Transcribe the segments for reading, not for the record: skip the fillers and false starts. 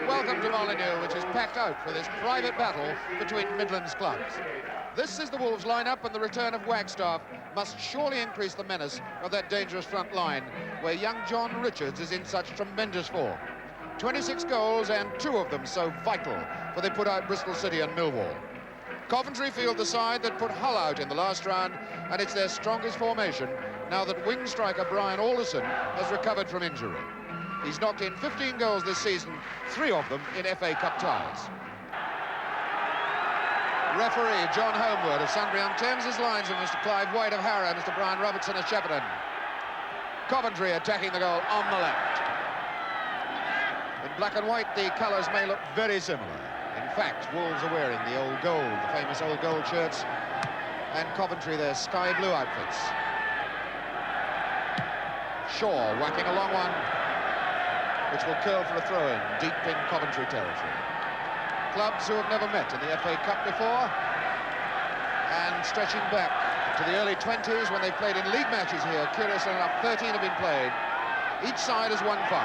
Welcome to Molineux, which is packed out for this private battle between Midlands clubs. This is the Wolves lineup, and the return of Wagstaff must surely increase the menace of that dangerous front line, where young John Richards is in such tremendous form. 26 goals, and 2 of them so vital, for they put out Bristol City and Millwall. Coventry field the side that put Hull out in the last round, and it's their strongest formation now that wing striker Brian Alderson has recovered from injury. He's knocked in 15 goals this season, 3 of them in FA Cup ties. Referee John Homewood of Sunbury-on-Thames is lines of Mr. Clive White of Harrow, Mr. Brian Robertson of Shepperton. Coventry attacking the goal on the left. In black and white, the colours may look very similar. In fact, Wolves are wearing the old gold, the famous old gold shirts, and Coventry their sky blue outfits. Shaw whacking a long one, which will curl for a throw-in deep in Coventry territory. Clubs who have never met in the FA Cup before, and stretching back to the early 20s when they played in league matches here. Curiously enough, 13 have been played. Each side has won 5.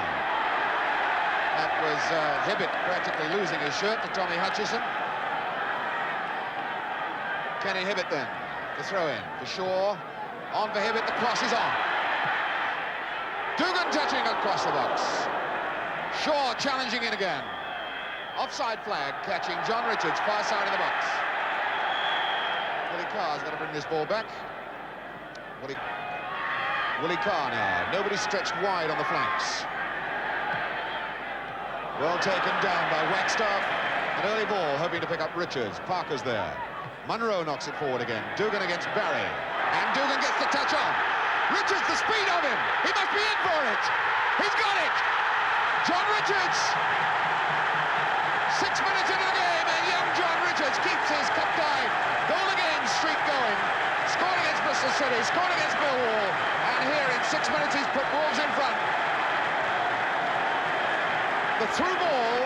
That was Hibbett practically losing his shirt to Tommy Hutchison. Kenny Hibbett then, the throw-in for Shaw. On for Hibbett, the cross is on. Dugan touching across the box. Shaw challenging in again. Offside flag catching John Richards, far side of the box. Willie Carr's got to bring this ball back. Willie Carr now. Nobody stretched wide on the flanks. Well taken down by Wagstaff. An early ball, hoping to pick up Richards. Parker's there. Munro knocks it forward again. Dugan against Barry. And Dugan gets the touch on. Richards, the speed of him. He must be in for it. He's got it. John Richards. 6 minutes into the game, and young John Richards keeps his cup tie goal again streak going. Scored against Bristol City, scored against Millwall, and here in 6 minutes he's put Wolves in front. The through ball,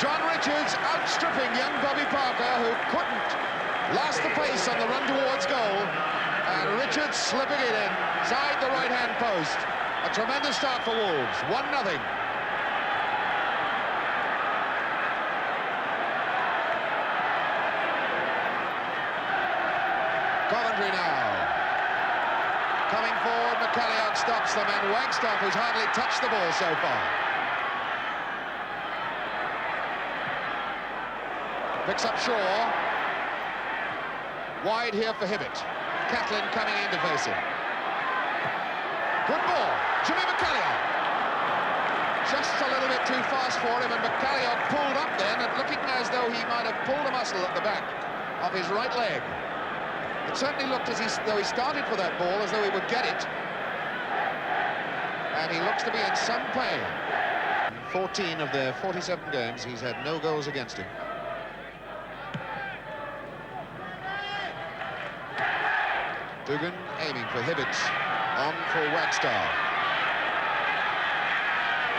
John Richards outstripping young Bobby Parker, who couldn't last the pace on the run towards goal, and Richards slipping it in, side the right-hand post. A tremendous start for Wolves, 1-0. Coventry now. Coming forward, McCalliog stops them, and Wagstaff, who's hardly touched the ball so far. Picks up Shaw. Wide here for Hibbett. Catlin coming in to face him. Good ball. Jimmy McCalliog. Just a little bit too fast for him, and McCalliog pulled up then, and looking as though he might have pulled a muscle at the back of his right leg. It certainly looked as though he started for that ball, as though he would get it. And he looks to be in some pain. 14 of their 47 games, he's had no goals against him. Dugan aiming for Hibbett, on for Wagstaff.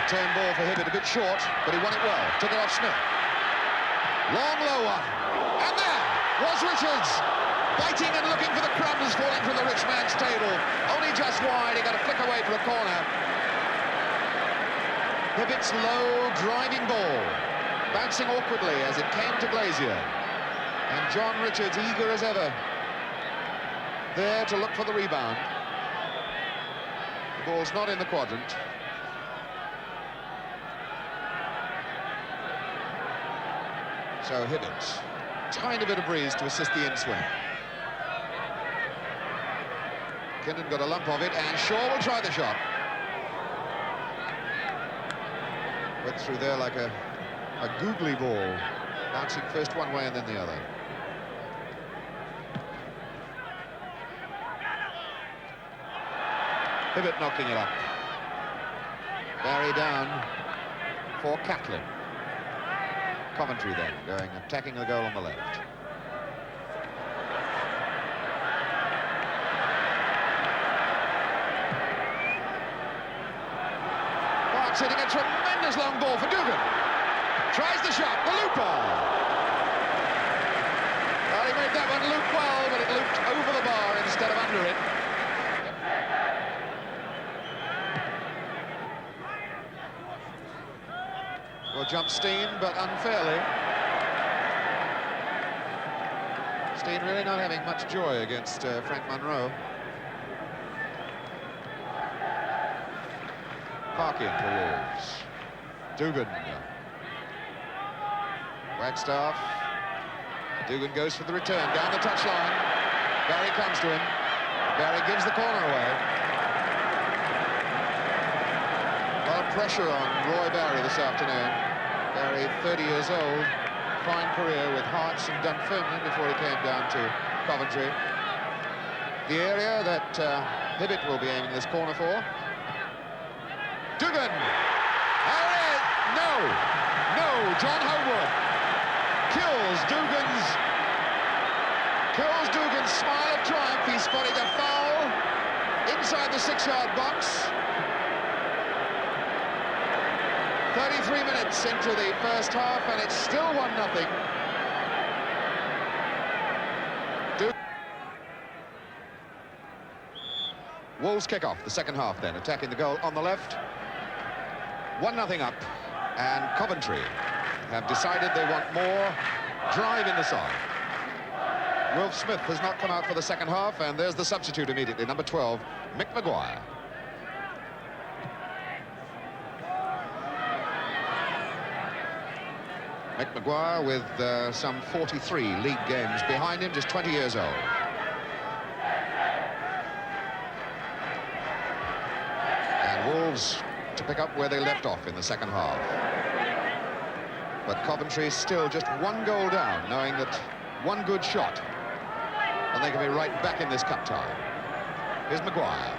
Return ball for Hibbett, a bit short, but he won it well. Took it off Smith. Long, low one. And there was Richards. Biting and looking for the crumbs falling from the rich man's table. Only just wide, he got a flick away for a corner. Hibbett's low, driving ball, bouncing awkwardly as it came to Glazier. And John Richards, eager as ever, there to look for the rebound. The ball's not in the quadrant. So Hibbett, tiny bit of breeze to assist the in-swing. Kinnan got a lump of it, and Shaw will try the shot. Went through there like a googly ball, bouncing first one way and then the other. Hibbett knocking it up. Barry down for Catlin. Coventry then going, attacking the goal on the left. Hitting a tremendous long ball for Dugan. Tries the shot, the looper. Well, he made that one loop well, but it looped over the bar instead of under it. Well, jumped Steen, but unfairly. Steen really not having much joy against Frank Munro. Parkin for Wolves. Dugan. Wagstaff. Dugan goes for the return, down the touchline. Barry comes to him. Barry gives the corner away. A lot of pressure on Roy Barry this afternoon. Barry, 30 years old, fine career with Hearts and Dunfermline before he came down to Coventry. The area that Hibbett will be aiming this corner for. Dugan! There it is! No! No! John Homewood kills Dugan's smile of triumph. He spotted a foul inside the 6-yard box. 33 minutes into the first half, and it's still 1-0. Wolves kick off the second half then, attacking the goal on the left. 1-0 up, and Coventry have decided they want more drive in the side. Wilf Smith has not come out for the second half, and there's the substitute immediately, number 12, Mick Maguire. Mick Maguire with some 43 league games behind him, just 20 years old. And Wolves to pick up where they left off in the second half. But Coventry still just 1 goal down, knowing that one good shot and they can be right back in this cup tie. Here's Maguire.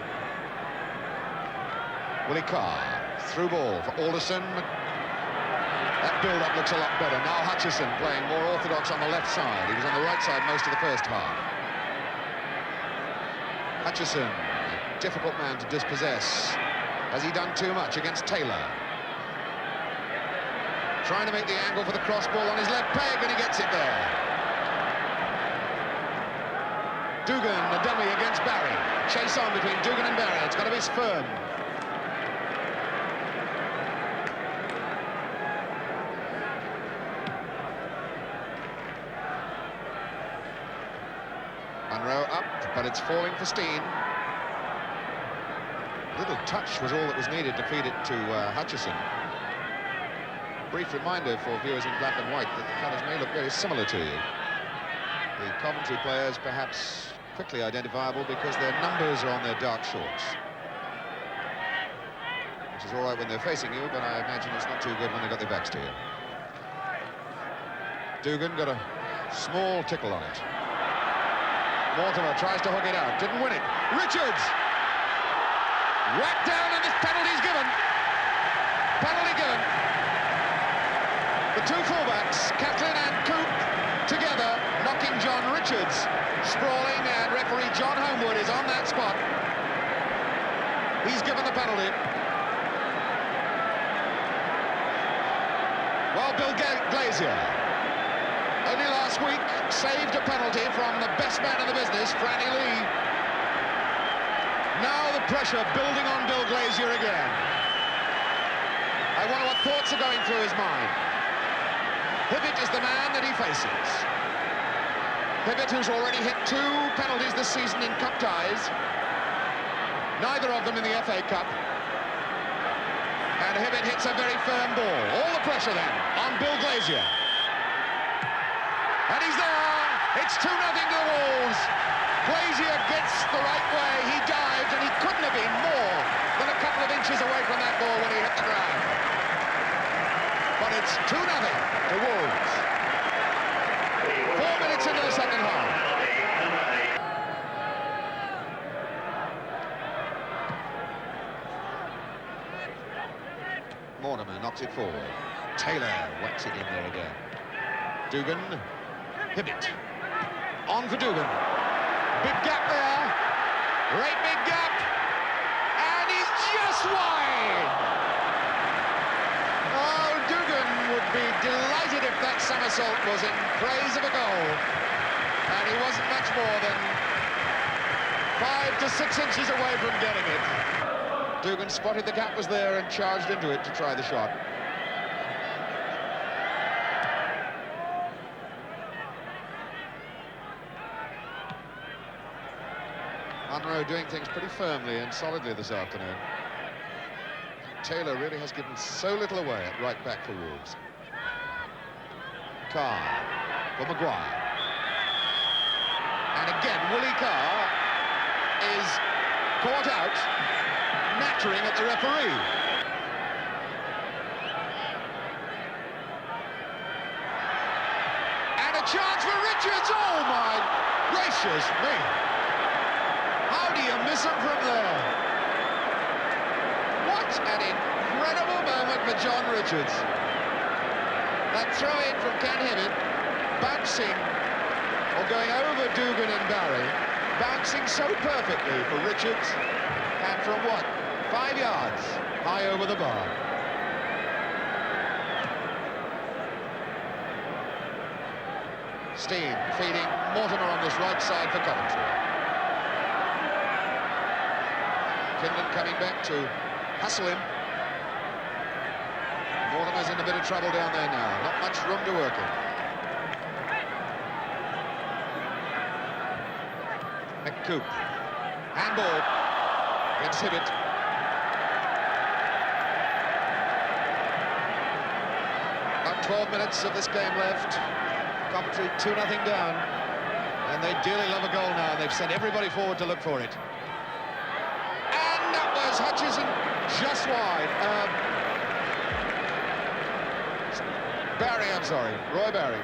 Willie Carr, through ball for Alderson. That build-up looks a lot better. Now Hutchison playing more orthodox on the left side. He was on the right side most of the first half. Hutchison, a difficult man to dispossess. Has he done too much against Taylor? Trying to make the angle for the cross ball on his left peg, and he gets it there. Dugan, the dummy against Barry. Chase on between Dugan and Barry. It's got to be firm. Munro up, but it's falling for Steen. A little touch was all that was needed to feed it to Hutchison. Brief reminder for viewers in black and white that the colours may look very similar to you. The Coventry players perhaps quickly identifiable because their numbers are on their dark shorts. Which is all right when they're facing you, but I imagine it's not too good when they've got their backs to you. Dugan got a small tickle on it. Mortimer tries to hook it out, didn't win it. Richards! Whacked down, and this penalty's given. Penalty given. The two fullbacks, Catlin and Coop, together, knocking John Richards sprawling, and referee John Homewood is on that spot. He's given the penalty. Well, Bill Glazier, only last week, saved a penalty from the best man in the business, Franny Lee. Now the pressure building on Bill Glazier again. I wonder what thoughts are going through his mind. Hibbett is the man that he faces. Hibbett, who's already hit 2 penalties this season in cup ties, neither of them in the FA Cup. And Hibbett hits a very firm ball. All the pressure then on Bill Glazier. And he's there. It's 2-0 to the Wolves. Glazier gets the right way. He dived, and he couldn't have been more than a couple of inches away from that ball when he hit the ground. But it's 2-0 to Wolves. 4 minutes into the second half. Mortimer knocks it forward. Taylor whacks it in there again. Dugan. Hibbett. On for Dugan. Big gap there. Great big gap. And he's just wide. Oh, Dugan would be delighted if that somersault was in praise of a goal. And he wasn't much more than 5 to 6 inches away from getting it. Dugan spotted the gap was there and charged into it to try the shot. Munro doing things pretty firmly and solidly this afternoon. Taylor really has given so little away at right back for Wolves. Carr for Maguire. And again, Willie Carr is caught out, nattering at the referee. And a chance for Richards. Oh, my gracious me. How do you miss him from there? What an incredible moment for John Richards. That throw-in from Ken Hibbett, bouncing, or going over Dugan and Barry, bouncing so perfectly for Richards, and from what, 5 yards, high over the bar. Steen feeding Mortimer on this right side for Coventry. Kindon coming back to hustle him. Mortimer's in a bit of trouble down there now. Not much room to work in. McCoop. Handball. It's Hibbett. About 12 minutes of this game left. Coventry 2-0 down. And they dearly love a goal now. They've sent everybody forward to look for it. And that was Hutchison just wide. Barry, I'm sorry, Roy Barry.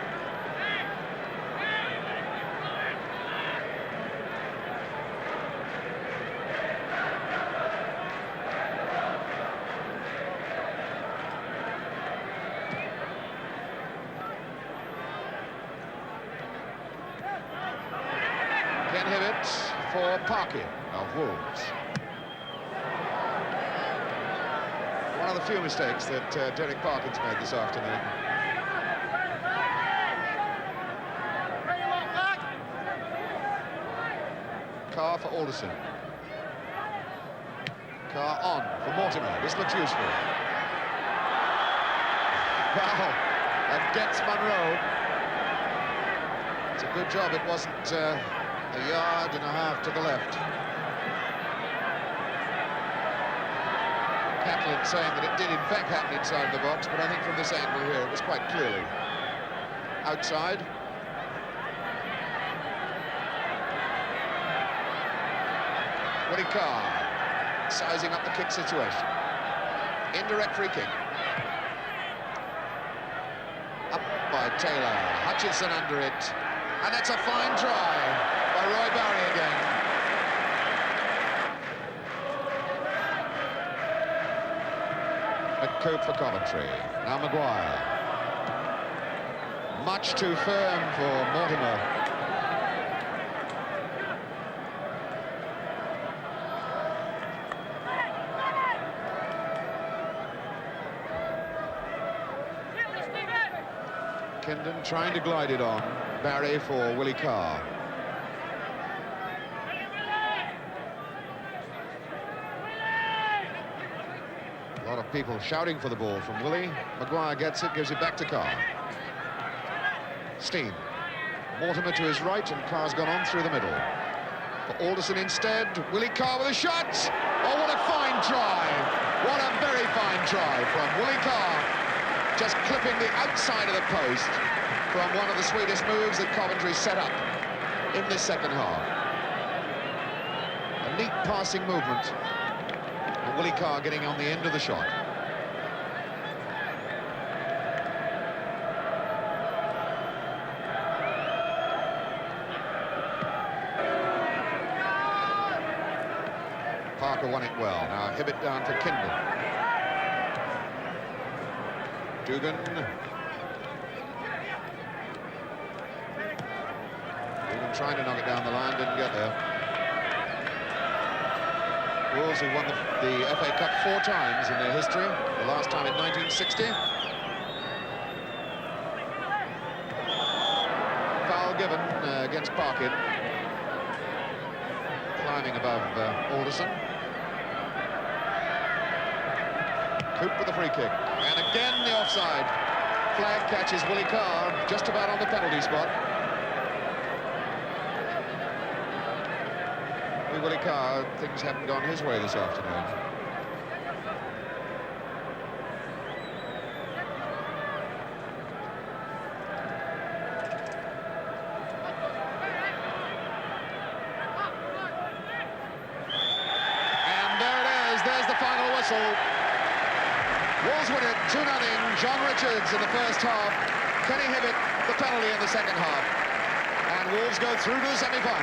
Ken Hibbett for Parkin of Wolves. One of the few mistakes that Derek Parkin's made this afternoon. Carr for Alderson. Carr on for Mortimer. This looks useful. Wow, that gets Munro. It's a good job it wasn't a yard and a half to the left. Catlin saying that it did in fact happen inside the box, but I think from this angle here it was quite clearly outside. Willie Carr sizing up the kick situation. Indirect free kick. Up by Taylor. Hutchinson under it. And that's a fine try by Roy Barry again. McCoop for Coventry. Now Maguire. Much too firm for Mortimer. Kindon trying to glide it on. Barry for Willie Carr. A lot of people shouting for the ball from Willie. Maguire gets it, gives it back to Carr. Steen. Mortimer to his right, and Carr's gone on through the middle. For Alderson instead, Willie Carr with a shot. Oh, what a fine try. What a very fine try from Willie Carr. Just clipping the outside of the post from one of the sweetest moves that Coventry set up in this second half. A neat passing movement. And Willie Carr getting on the end of the shot. Parker won it well. Now Hibbett down for Kindon. Dugan. Dugan trying to knock it down the line, didn't get there. Wolves have won the FA Cup 4 times in their history, the last time in 1960. Foul given against Parkin. Climbing above Alderson. Coop with the free kick. And again the offside. Flag catches Willie Carr just about on the penalty spot. maybe Willie Carr, things haven't gone his way this afternoon. There's the final whistle. Wolves win it 2-0. John Richards in the first half. Kenny Hibbett the penalty in the second half. And Wolves go through to the semi-final.